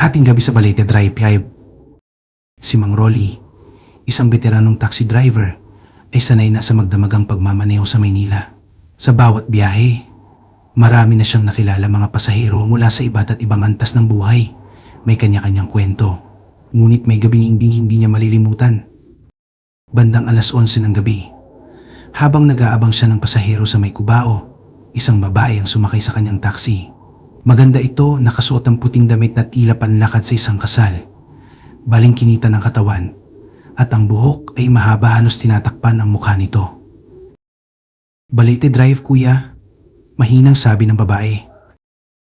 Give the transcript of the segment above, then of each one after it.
Hating gabi sa Balete Drive. Si Mang Rolly, isang veteranong taxi driver, ay sanay na sa magdamagang pagmamaneho sa Maynila. Sa bawat biyahe, marami na siyang nakilala mga pasahero mula sa iba't ibang antas ng buhay. May kanya-kanyang kwento, ngunit may gabing hindi niya malilimutan. Bandang 11:11 ng gabi, habang nag-aabang siya ng pasahero sa may Cubao, isang babae ang sumakay sa kanyang taxi. Maganda ito, nakasuot ng puting damit na tila panlakad sa isang kasal. Balingkinita ng katawan, at ang buhok ay mahaba, halos tinatakpan ang mukha nito. "Balete Drive, kuya," mahinang sabi ng babae.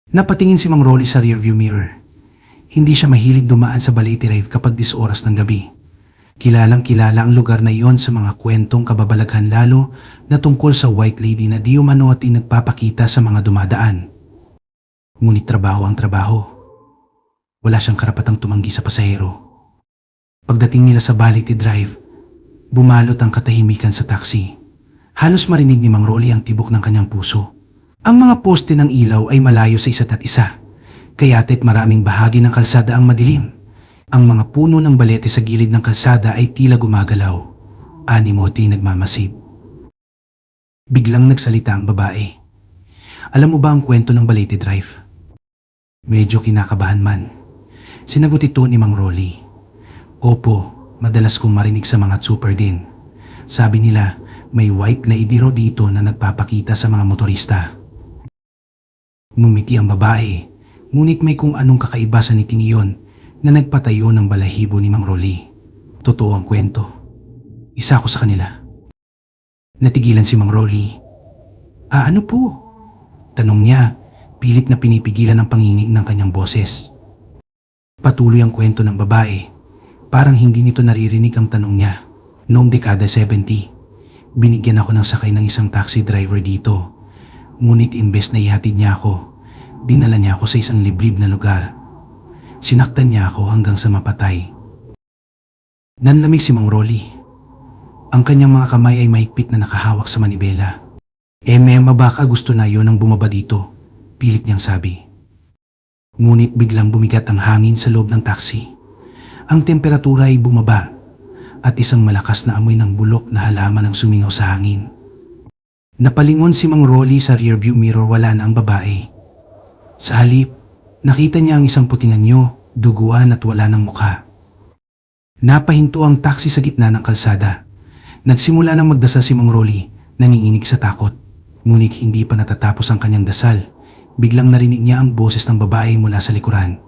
Napatingin si Mang Rolly sa rearview mirror. Hindi siya mahilig dumaan sa Balete Drive kapag 10 oras ng gabi. Kilalang kilala ang lugar na iyon sa mga kwentong kababalaghan, lalo na tungkol sa white lady na di umano at nagpapakita sa mga dumadaan. Ngunit trabaho ang trabaho. Wala siyang karapatang tumanggi sa pasahero. Pagdating nila sa Balete Drive, bumalot ang katahimikan sa taxi. Halos marinig ni Mang Rolly ang tibok ng kanyang puso. Ang mga poste ng ilaw ay malayo sa isa't isa, kaya't maraming bahagi ng kalsada ang madilim. Ang mga puno ng balete sa gilid ng kalsada ay tila gumagalaw. Animo at nagmamasid. Biglang nagsalita ang babae. "Alam mo ba ang kwento ng Balete Drive?" Medyo kinakabahan man, sinagot ito ni Mang Rolly. "Opo, madalas kong marinig sa mga super din. Sabi nila, may white lady raw dito na nagpapakita sa mga motorista." Ngumiti ang babae, ngunit may kung anong kakaiba sa ngiti niyon na nagpatayo ng balahibo ni Mang Rolly. Totoo ang kwento. Isa ako sa kanila. Natigilan si Mang Rolly. Ano po?" tanong niya, pilit na pinipigilan ang panginig ng kanyang boses. Patuloy ang kwento ng babae. Parang hindi nito naririnig ang tanong niya. "Noong dekada 70, binigyan ako ng sakay ng isang taxi driver dito. Ngunit imbes na ihatid niya ako, dinala niya ako sa isang liblib na lugar. Sinaktan niya ako hanggang sa mapatay." Nanlamig si Mang Rolly. Ang kanyang mga kamay ay mahigpit na nakahawak sa manibela. "Mema, baka gusto na yon ang bumaba dito," pilit niyang sabi. Ngunit biglang bumigat ang hangin sa loob ng taxi. Ang temperatura ay bumaba at isang malakas na amoy ng bulok na halaman ang sumingaw sa hangin. Napalingon si Mang Rolly sa rearview mirror, wala na ang babae. Sa halip, nakita niya ang isang puting anyo, duguan at wala ng mukha. Napahinto ang taxi sa gitna ng kalsada. Nagsimula nang magdasal si Mang Rolly, nanginginig sa takot. Ngunit hindi pa natatapos ang kanyang dasal. Biglang narinig niya ang boses ng babae mula sa likuran.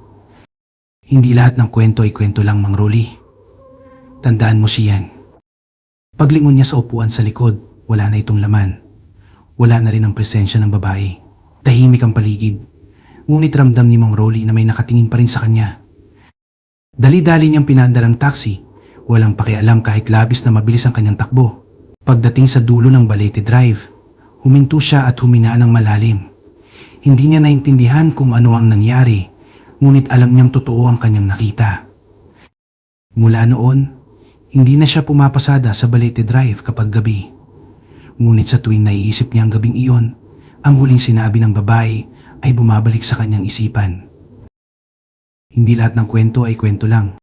"Hindi lahat ng kwento ay kwento lang, Mang Rolly. Tandaan mo siyan." Paglingon niya sa upuan sa likod, wala na itong laman. Wala na rin ang presensya ng babae. Tahimik ang paligid. Ngunit ramdam ni Mang Rolly na may nakatingin pa rin sa kanya. Dali-dali niyang pinandar ang taxi, walang pakialam kahit labis na mabilis ang kanyang takbo. Pagdating sa dulo ng Balete Drive, huminto siya at huminga ng malalim. Hindi niya naintindihan kung ano ang nangyari, ngunit alam niyang totoo ang kanyang nakita. Mula noon, hindi na siya pumapasada sa Balete Drive kapag gabi. Ngunit sa tuwing naiisip niya ang gabing iyon, ang huling sinabi ng babae ay bumabalik sa kanyang isipan. Hindi lahat ng kwento ay kwento lang.